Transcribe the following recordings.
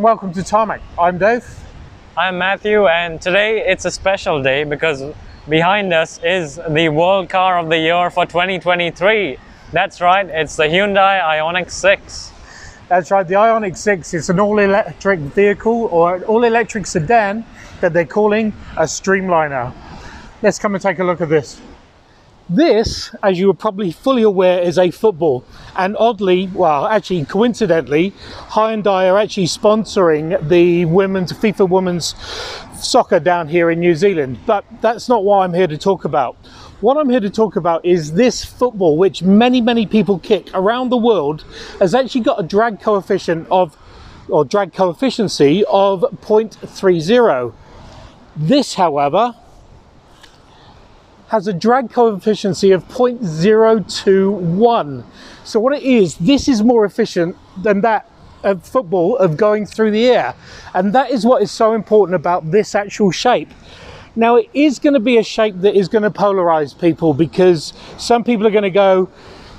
welcome to Tarmac. I'm Dave. I'm Matthew, and today it's a special day because behind us is the World Car of the Year for 2023. That's right, it's the Hyundai IONIQ 6. That's right, the IONIQ 6 is an all-electric vehicle or an all-electric sedan that they're calling a streamliner. Let's come and take a look at this. This, as you are probably fully aware, is a football, and oddly, well actually coincidentally, Hyundai are actually sponsoring the FIFA Women's Soccer down here in New Zealand, but that's not what I'm here to talk about. What I'm here to talk about is this football, which many people kick around the world, has actually got a drag coefficient of, or drag coefficiency of 0.30. This, however, has a drag coefficient of 0.021. So what it is, this is more efficient than that of football of going through the air. And that is what is so important about this actual shape. Now it is going to be a shape that is going to polarize people, because some people are going to go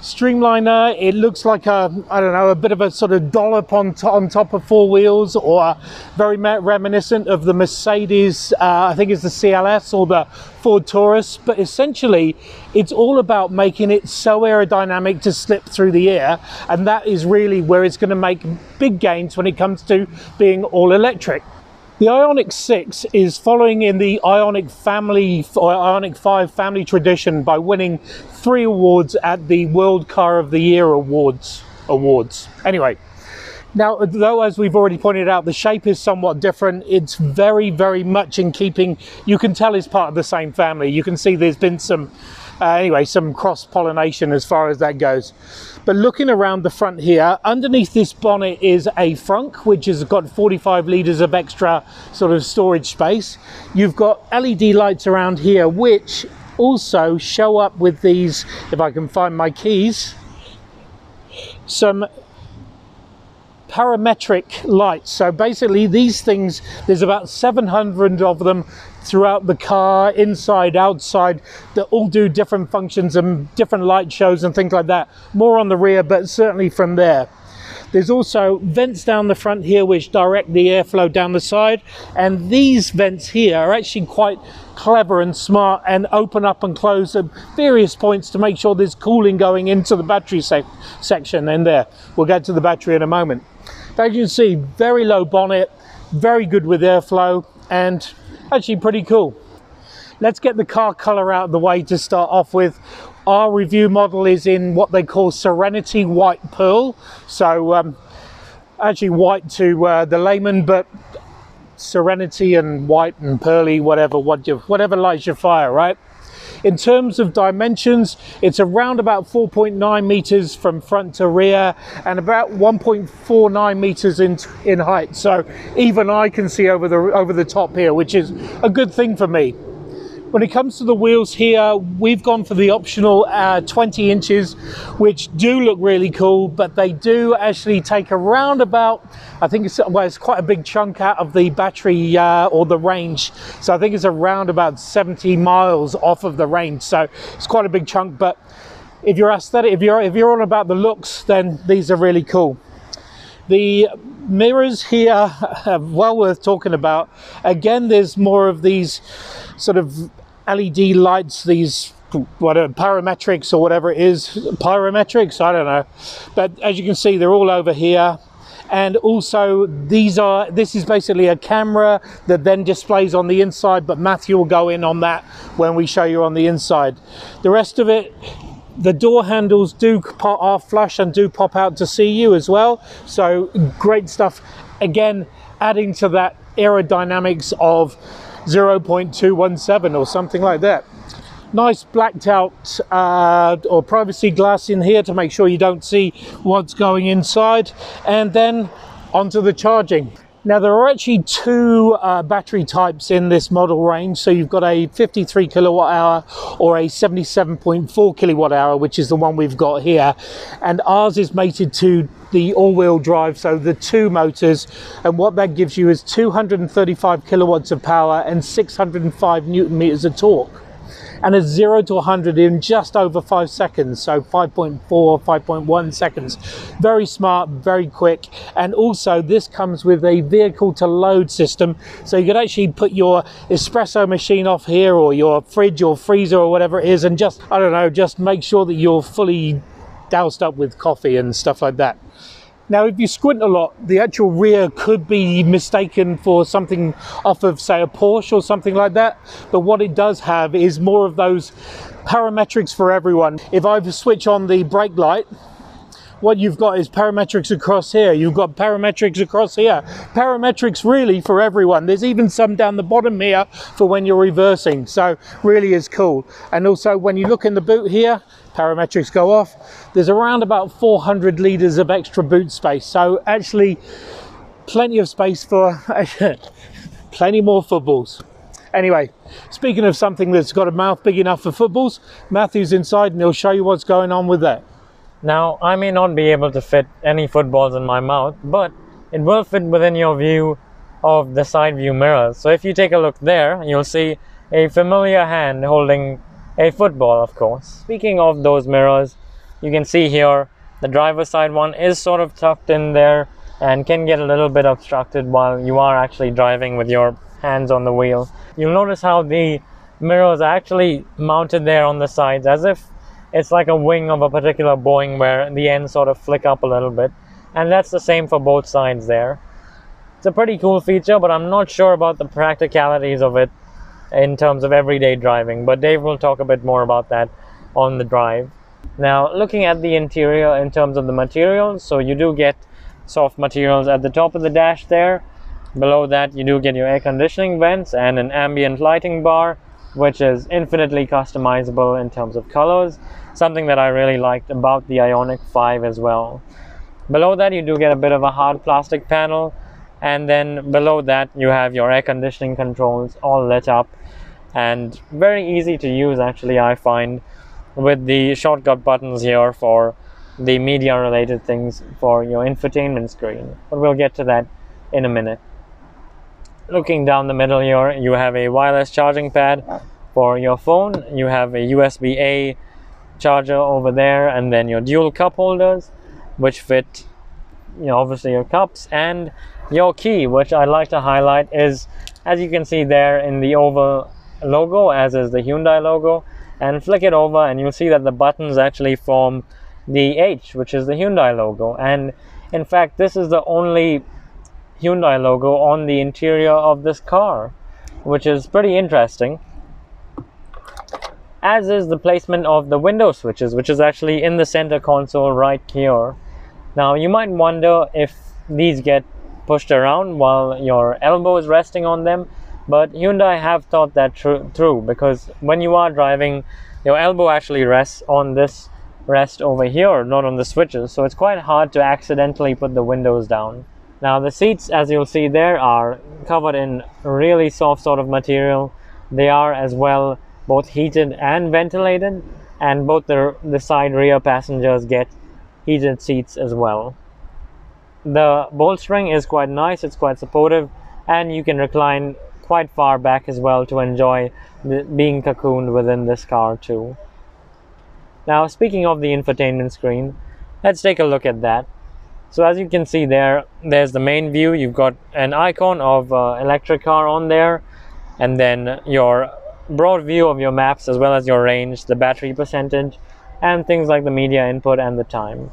streamliner, it looks like a, I don't know, a bit of a sort of dollop on top of four wheels, or very reminiscent of the Mercedes, I think it's the CLS or the Ford Taurus. But essentially it's all about making it so aerodynamic to slip through the air, and that is really where it's going to make big gains when it comes to being all electric. The IONIQ 6 is following in the IONIQ family, or IONIQ 5 family tradition, by winning 3 awards at the World Car of the Year awards. Anyway, now, though, as we've already pointed out, the shape is somewhat different. It's very much in keeping. You can tell it's part of the same family. You can see there's been some, some cross-pollination as far as that goes. But looking around the front here, underneath this bonnet is a frunk, which has got 45 litres of extra sort of storage space. You've got LED lights around here, which also show up with these, if I can find my keys, some parametric lights. So basically these things, there's about 700 of them throughout the car, inside, outside, that all do different functions and different light shows and things like that. More on the rear, but certainly from there. There's also vents down the front here which direct the airflow down the side, and these vents here are actually quite clever and smart and open up and close at various points to make sure there's cooling going into the battery section in there. We'll get to the battery in a moment. But as you can see, very low bonnet, very good with airflow, and actually pretty cool. Let's get the car color out of the way to start off with. Our review model is in what they call Serenity White Pearl. So actually white to the layman, but Serenity and white and pearly, whatever lights your fire, right? In terms of dimensions, it's around about 4.9 meters from front to rear, and about 1.49 meters in height. So even I can see over the top here, which is a good thing for me. When it comes to the wheels here, we've gone for the optional 20 inches, which do look really cool, but they do actually take around about, I think it's quite a big chunk out of the battery or the range. So I think it's around about 70 miles off of the range. So it's quite a big chunk, but if you're aesthetic, if you're all about the looks, then these are really cool. The mirrors here are well worth talking about. Again, there's more of these sort of LED lights, these whatever parametrics or whatever it is, pyrometrics, I don't know. But as you can see, they're all over here. And also this is basically a camera that then displays on the inside, but Matthew will go in on that when we show you on the inside. The rest of it, the door handles are flush and do pop out to see you as well. So great stuff. Again, adding to that aerodynamics of 0.217 or something like that. Nice blacked out or privacy glass in here to make sure you don't see what's going inside. And then onto the charging. Now there are actually 2 battery types in this model range. So you've got a 53 kilowatt hour or a 77.4 kilowatt hour, which is the one we've got here. And ours is mated to the all-wheel drive, so the 2 motors, and what that gives you is 235 kilowatts of power and 605 newton meters of torque. and a 0 to 100 in just over 5 seconds, so 5.4, 5.1 seconds. Very smart, very quick. And also this comes with a vehicle to load system, so you could actually put your espresso machine off here, or your fridge or freezer or whatever it is, and just, I don't know, just make sure that you're fully doused up with coffee and stuff like that. Now, if you squint a lot, the actual rear could be mistaken for something off of, say, a Porsche or something like that. But what it does have is more of those parametrics for everyone. If I switch on the brake light, what you've got is parametrics across here. You've got parametrics across here. Parametrics really for everyone. There's even some down the bottom here for when you're reversing. So really is cool. And also when you look in the boot here, parametrics go off. There's around about 400 litres of extra boot space. So actually plenty of space for plenty more footballs. Anyway, speaking of something that's got a mouth big enough for footballs, Matthew's inside and he'll show you what's going on with that. Now, I may not be able to fit any footballs in my mouth, but it will fit within your view of the side view mirrors. So if you take a look there, you'll see a familiar hand holding a football, of course. Speaking of those mirrors, you can see here the driver's side one is sort of tucked in there and can get a little bit obstructed while you are actually driving with your hands on the wheel. You'll notice how the mirrors are actually mounted there on the sides, as if it's like a wing of a particular Boeing where the ends sort of flick up a little bit, and that's the same for both sides there. It's a pretty cool feature, but I'm not sure about the practicalities of it in terms of everyday driving, but Dave will talk a bit more about that on the drive. Now, looking at the interior in terms of the materials, so you do get soft materials at the top of the dash there. Below that you do get your air conditioning vents and an ambient lighting bar, which is infinitely customizable in terms of colors, something that I really liked about the IONIQ 5 as well. Below that you do get a bit of a hard plastic panel, and then below that you have your air conditioning controls all lit up and very easy to use actually, I find, with the shortcut buttons here for the media related things for your infotainment screen, but we'll get to that in a minute. Looking down the middle here, you have a wireless charging pad for your phone. You have a USB-A charger over there, and then your dual cup holders, which fit, obviously your cups, and your key, which I like to highlight, is, as you can see there in the oval logo, as is the Hyundai logo, and flick it over and you'll see that the buttons actually form the H, which is the Hyundai logo. And in fact, this is the only Hyundai logo on the interior of this car, which is pretty interesting, as is the placement of the window switches, which is actually in the center console right here. Now you might wonder if these get pushed around while your elbow is resting on them, but Hyundai have thought that through, because when you are driving, your elbow actually rests on this rest over here, not on the switches, so it's quite hard to accidentally put the windows down. Now the seats, as you'll see there, are covered in really soft sort of material. They are as well both heated and ventilated, and both the side rear passengers get heated seats as well. The bolstering is quite nice, it's quite supportive, and you can recline quite far back as well to enjoy being cocooned within this car too. Now, speaking of the infotainment screen, let's take a look at that. So as you can see there, there's the main view. You've got an icon of electric car on there, and then your broad view of your maps as well as your range, the battery percentage, and things like the media input and the time.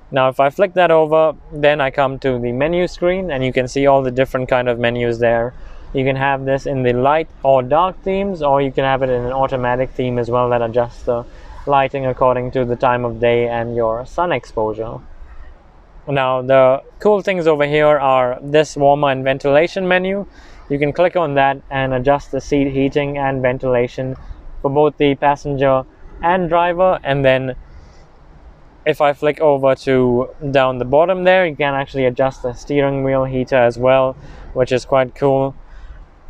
Now if I flick that over, then I come to the menu screen, and you can see all the different kind of menus there. You can have this in the light or dark themes, or you can have it in an automatic theme as well that adjusts the lighting according to the time of day and your sun exposure. Now the cool things over here are this warmer and ventilation menu. You can click on that and adjust the seat heating and ventilation for both the passenger and driver. And then if I flick over to down the bottom there, you can actually adjust the steering wheel heater as well, which is quite cool.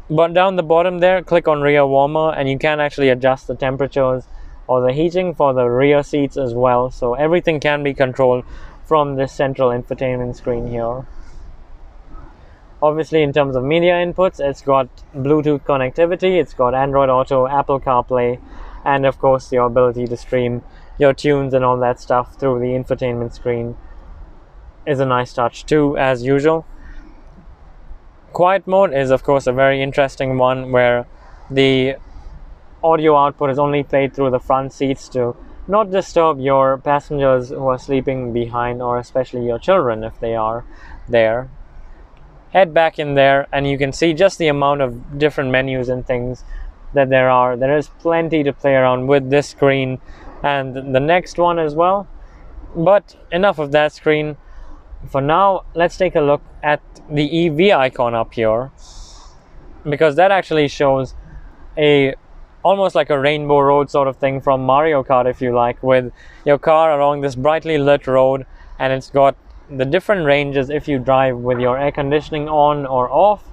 But down the bottom there, click on rear warmer, and you can actually adjust the temperatures or the heating for the rear seats as well. So everything can be controlled from this central infotainment screen here. Obviously, in terms of media inputs, it's got Bluetooth connectivity, it's got Android Auto, Apple CarPlay, and of course your ability to stream your tunes and all that stuff through the infotainment screen is a nice touch too, as usual. Quiet mode is of course a very interesting one, where the audio output is only played through the front seats to not disturb your passengers who are sleeping behind, or especially your children if they are there. Head back in there and you can see just the amount of different menus and things that there are. There is plenty to play around with this screen and the next one as well. But enough of that screen. For now, let's take a look at the EV icon up here, because that actually shows almost like a rainbow road sort of thing from Mario Kart, if you like, with your car along this brightly lit road, and it's got the different ranges if you drive with your air conditioning on or off,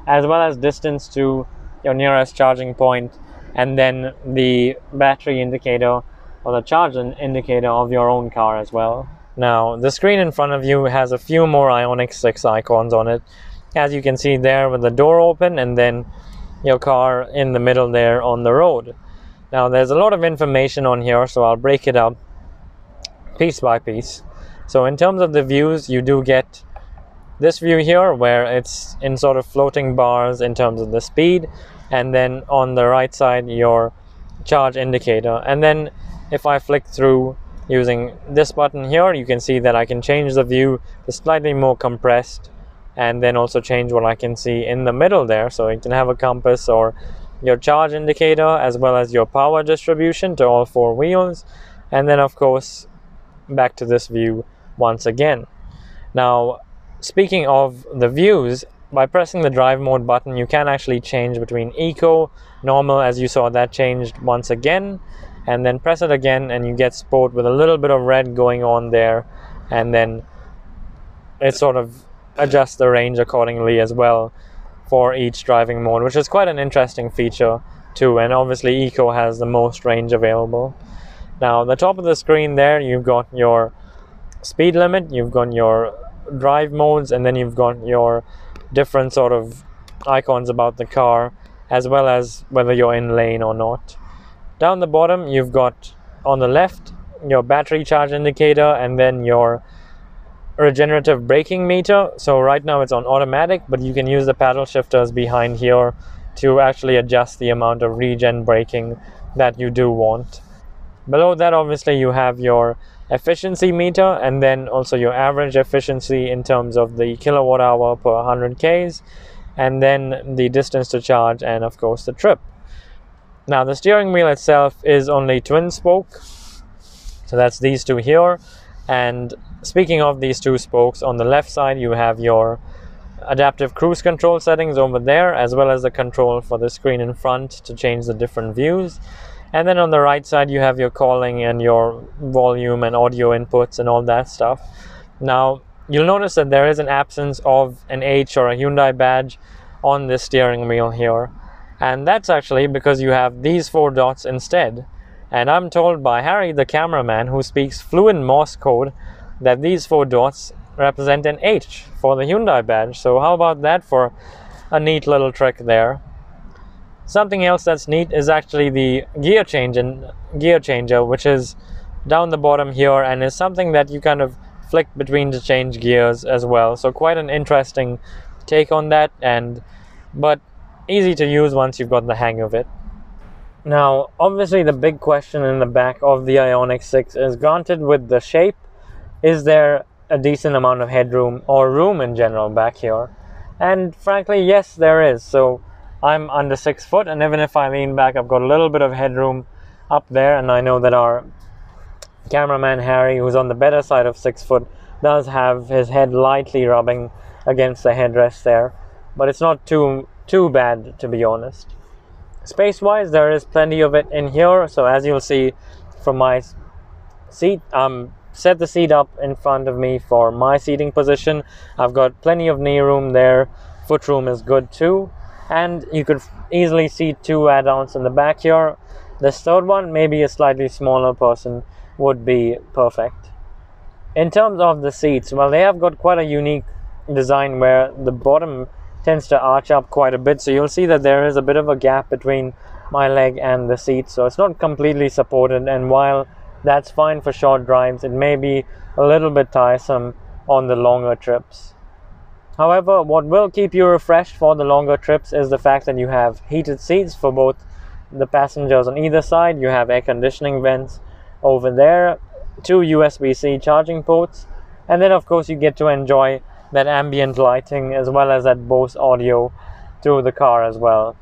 as well as distance to your nearest charging point, and then the battery indicator or the charge indicator of your own car as well. Now, the screen in front of you has a few more IONIQ 6 icons on it, as you can see there, with the door open and then your car in the middle there on the road. Now, there's a lot of information on here, so I'll break it up piece by piece. So in terms of the views, you do get this view here where it's in sort of floating bars in terms of the speed, and then on the right side your charge indicator. And then if I flick through using this button here, you can see that I can change the view to slightly more compressed, and then also change what I can see in the middle there. So you can have a compass or your charge indicator, as well as your power distribution to all four wheels, and then of course back to this view once again. Now, speaking of the views, by pressing the drive mode button you can actually change between eco, normal, as you saw that changed once again, and then press it again and you get sport with a little bit of red going on there, and then it sort of adjusts the range accordingly as well for each driving mode, which is quite an interesting feature too. And obviously eco has the most range available. Now, the top of the screen there, you've got your speed limit, you've got your drive modes, and then you've got your different sort of icons about the car, as well as whether you're in lane or not. Down the bottom, you've got on the left your battery charge indicator, and then your regenerative braking meter. So right now it's on automatic, but you can use the paddle shifters behind here to actually adjust the amount of regen braking that you do want. Below that, obviously, you have your efficiency meter, and then also your average efficiency in terms of the kilowatt hour per 100 Ks, and then the distance to charge, and of course the trip. Now, the steering wheel itself is only twin spoke, so that's these two here. And speaking of these two spokes, on the left side you have your adaptive cruise control settings over there, as well as the control for the screen in front to change the different views. And then on the right side you have your calling and your volume and audio inputs and all that stuff. Now, you'll notice that there is an absence of an H or a Hyundai badge on this steering wheel here, and that's actually because you have these four dots instead. And I'm told by Harry, the cameraman, who speaks fluent Morse code, that these four dots represent an H for the Hyundai badge. So how about that for a neat little trick there? Something else that's neat is actually the gear changer, which is down the bottom here, and is something that you kind of flick between to change gears as well. So quite an interesting take on that, but easy to use once you've got the hang of it. Now, obviously the big question in the back of the IONIQ 6 is, granted with the shape, is there a decent amount of headroom or room in general back here? And frankly, yes, there is. So I'm under 6 foot, and even if I lean back, I've got a little bit of headroom up there. And I know that our cameraman Harry, who's on the better side of 6 foot, does have his head lightly rubbing against the headrest there, but it's not too bad, to be honest. Space wise, there is plenty of it in here. So as you'll see from my seat, set the seat up in front of me for my seating position. I've got plenty of knee room there. Foot room is good too, and you could easily seat 2 adults in the back here. This third one, maybe a slightly smaller person, would be perfect. In terms of the seats, well, they have got quite a unique design where the bottom tends to arch up quite a bit, so you'll see that there is a bit of a gap between my leg and the seat, so it's not completely supported, and while that's fine for short drives, it may be a little bit tiresome on the longer trips. However, what will keep you refreshed for the longer trips is the fact that you have heated seats for both the passengers on either side. You have air conditioning vents over there, 2 USB-C charging ports, and then of course you get to enjoy that ambient lighting as well as that Bose audio through the car as well.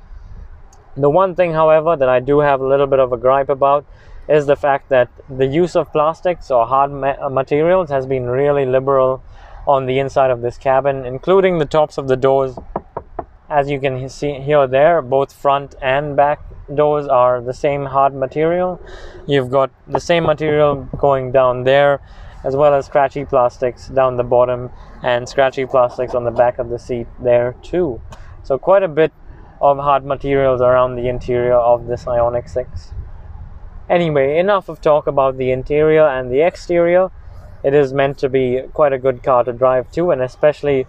The one thing, however, that I do have a little bit of a gripe about is the fact that the use of plastics or hard materials has been really liberal on the inside of this cabin, including the tops of the doors. As you can see here, there, both front and back doors are the same hard material. You've got the same material going down there, as well as scratchy plastics down the bottom and scratchy plastics on the back of the seat there too. So quite a bit of hard materials around the interior of this IONIQ 6. Anyway, enough of talk about the interior and the exterior. It is meant to be quite a good car to drive too, and especially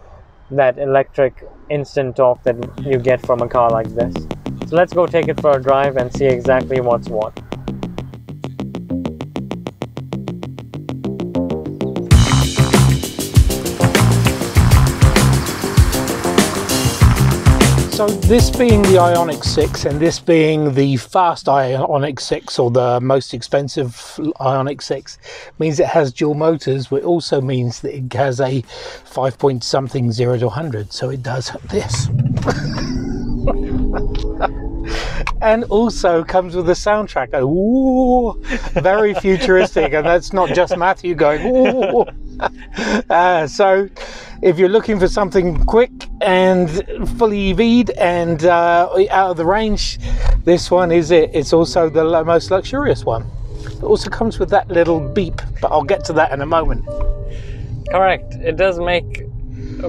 that electric instant torque that you get from a car like this. So let's go take it for a drive and see exactly what's what. So this being the IONIQ 6 and this being the fast IONIQ 6, or the most expensive IONIQ 6, means it has dual motors, but it also means that it has a 5-point-something 0 to 100. So it does this. And also comes with a soundtrack. Ooh, very futuristic, and that's not just Matthew going ooh. So if you're looking for something quick and fully EV'd and out of the range, this one is it. It's also the most luxurious one. It also comes with that little beep, but I'll get to that in a moment. Correct. It does make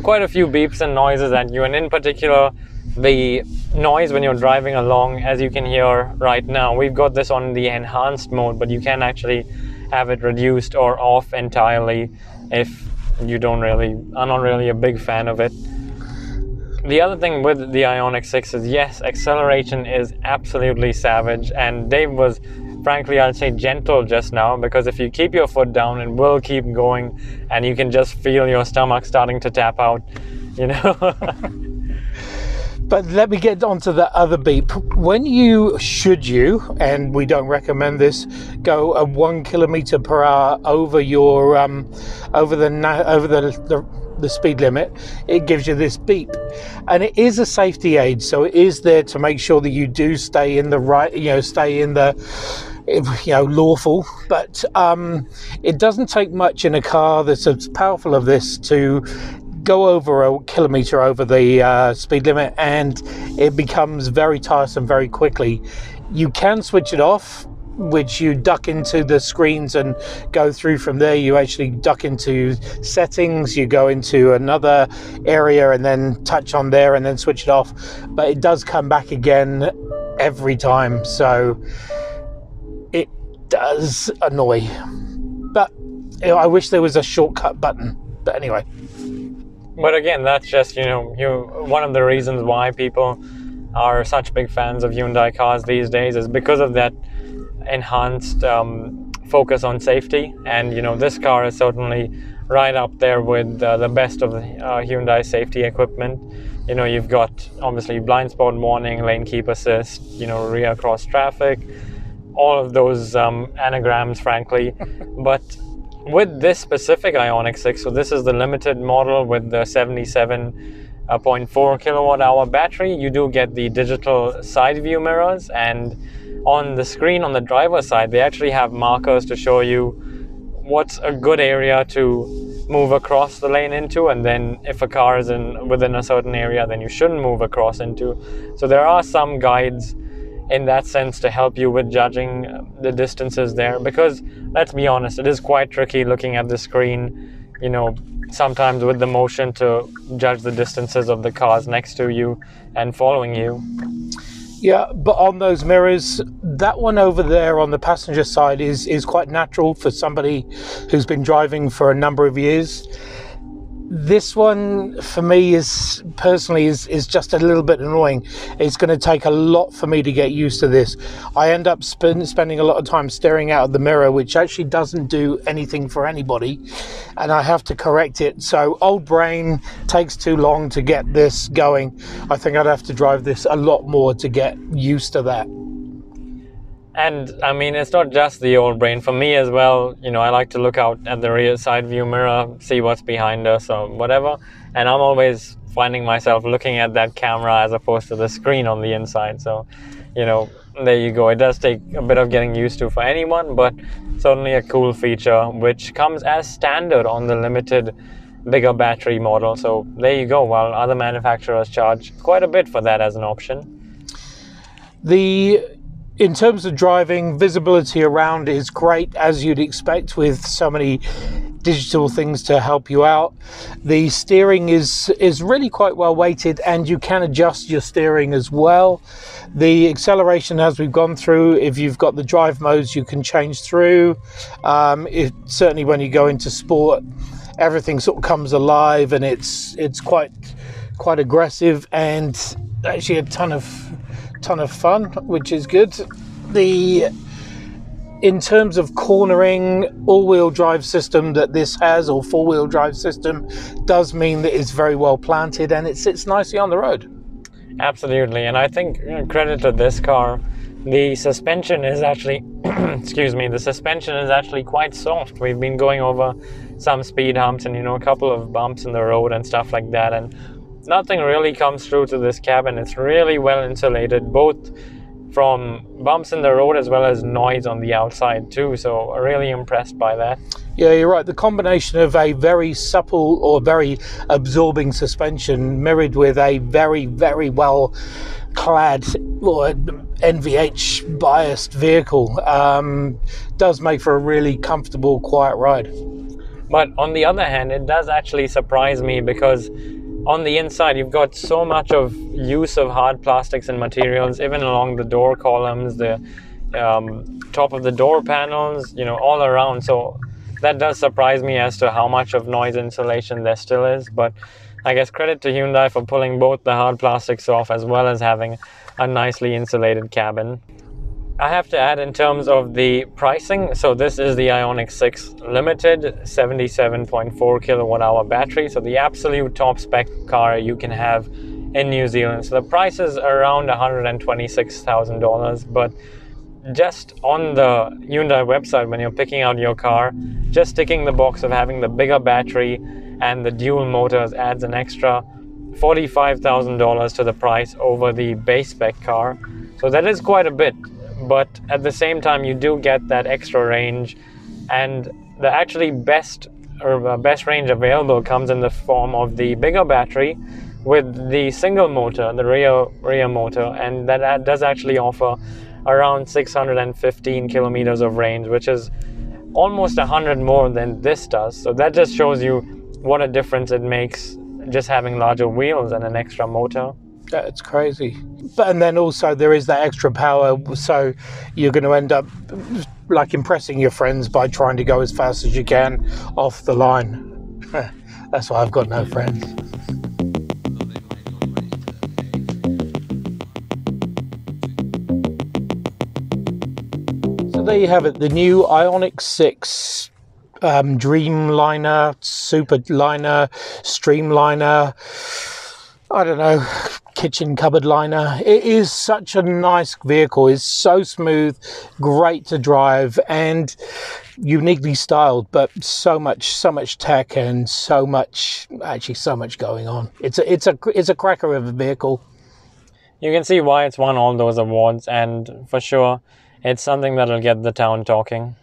quite a few beeps and noises at you, and in particular the noise when you're driving along, as you can hear right now. We've got this on the enhanced mode, but you can actually have it reduced or off entirely if you are not really a big fan of it. The other thing with the IONIQ 6 is, yes, acceleration is absolutely savage, and Dave was, frankly, I'd say gentle just now, because if you keep your foot down, it will keep going, and you can just feel your stomach starting to tap out, you know. But let me get on to the other beep. When you, and we don't recommend this, go a 1 kilometer per hour over your over the speed limit, it gives you this beep, and it is a safety aid. So it is there to make sure that you do stay in the right, stay in the lawful. But it doesn't take much in a car that's as powerful as this to go over a kilometer over the speed limit, and it becomes very tiresome very quickly. You can switch it off, which you duck into the screens and go through from there. You actually duck into settings, you go into another area and then touch on there and then switch it off, but it does come back again every time, so it does annoy. But I wish there was a shortcut button, but anyway. But again, that's just, one of the reasons why people are such big fans of Hyundai cars these days is because of that enhanced focus on safety. And, this car is certainly right up there with the best of the Hyundai safety equipment. You've got, obviously, blind spot warning, lane keep assist, rear cross traffic, all of those anagrams, frankly. But with this specific IONIQ 6, so this is the limited model with the 77.4 kilowatt hour battery, you do get the digital side view mirrors, and on the screen on the driver's side they actually have markers to show you what's a good area to move across the lane into, and then if a car is within a certain area, then you shouldn't move across into. So there are some guides in that sense to help you with judging the distances there, because let's be honest, it is quite tricky looking at the screen, sometimes with the motion, to judge the distances of the cars next to you and following you. Yeah, but on those mirrors, that one over there on the passenger side is quite natural for somebody who's been driving for a number of years. This one for me is personally is just a little bit annoying. It's going to take a lot for me to get used to this. I end up spending a lot of time staring out of the mirror, which actually doesn't do anything for anybody, and I have to correct it. So old brain, takes too long to get this going. I think I'd have to drive this a lot more to get used to that. And I mean, it's not just the old brain. For me as well, you know, I like to look out at the rear side view mirror, see what's behind us or whatever. And I'm always finding myself looking at that camera as opposed to the screen on the inside. So, you know, there you go. It does take a bit of getting used to for anyone, but certainly a cool feature, which comes as standard on the limited bigger battery model. So there you go. While other manufacturers charge quite a bit for that as an option. In terms of driving, visibility around is great, as you'd expect with so many digital things to help you out. The steering is really quite well weighted, and you can adjust your steering as well. The acceleration, as we've gone through, if you've got the drive modes, you can change through. Certainly when you go into sport, everything sort of comes alive, and it's quite aggressive, and actually a ton of fun, which is good. In terms of cornering, all-wheel drive system that this has, or four-wheel drive system, does mean that it's very well planted and it sits nicely on the road. Absolutely, and I think, you know, credit to this car, the suspension is actually excuse me, the suspension is actually quite soft. We've been going over some speed humps and, you know, a couple of bumps in the road and stuff like that, and nothing really comes through to this cabin. It's really well insulated, both from bumps in the road as well as noise on the outside too. So really impressed by that. Yeah, you're right. The combination of a very supple or very absorbing suspension mirrored with a very, very well clad or NVH biased vehicle does make for a really comfortable, quiet ride. But on the other hand, it does actually surprise me, because on the inside, you've got so much of use of hard plastics and materials, even along the door columns, the top of the door panels, you know, all around. So that does surprise me as to how much of noise insulation there still is. But I guess credit to Hyundai for pulling both the hard plastics off as well as having a nicely insulated cabin. I have to add, in terms of the pricing, so this is the IONIQ 6 Limited 77.4 kilowatt hour battery, so the absolute top spec car you can have in New Zealand. So the price is around $126,000, but just on the Hyundai website, when you're picking out your car, just ticking the box of having the bigger battery and the dual motors adds an extra $45,000 to the price over the base spec car. So that is quite a bit. But at the same time, you do get that extra range, and the actually best range available comes in the form of the bigger battery with the single motor, the rear motor, and that does actually offer around 615 kilometers of range, which is almost 100 more than this does. So that just shows you what a difference it makes just having larger wheels and an extra motor. It's crazy. And then also there is that extra power, so you're going to end up like impressing your friends by trying to go as fast as you can off the line. That's why I've got no friends. So there you have it, the new IONIQ 6 Dreamliner, Superliner, Streamliner, I don't know, kitchen cupboard liner. It is such a nice vehicle. It's so smooth, great to drive, and uniquely styled, but so much tech and so much going on. It's a cracker of a vehicle. You can see why it's won all those awards, and for sure it's something that'll get the town talking.